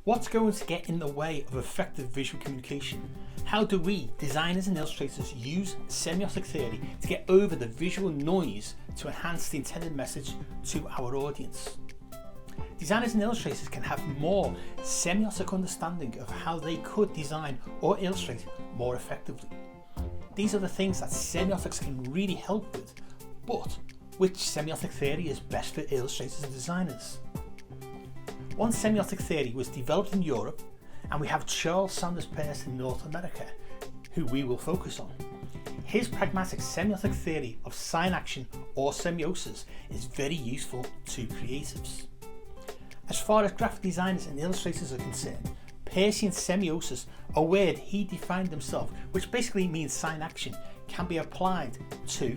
What's going to get in the way of effective visual communication? How do we, designers and illustrators, use semiotic theory to get over the visual noise to enhance the intended message to our audience? Designers and illustrators can have more semiotic understanding of how they could design or illustrate more effectively. These are the things that semiotics can really help with, but which semiotic theory is best for illustrators and designers? One semiotic theory was developed in Europe, and we have Charles Sanders Peirce in North America, who we will focus on. His pragmatic semiotic theory of sign action or semiosis is very useful to creatives. As far as graphic designers and illustrators are concerned, Peircean semiosis, a word he defined himself, which basically means sign action, can be applied to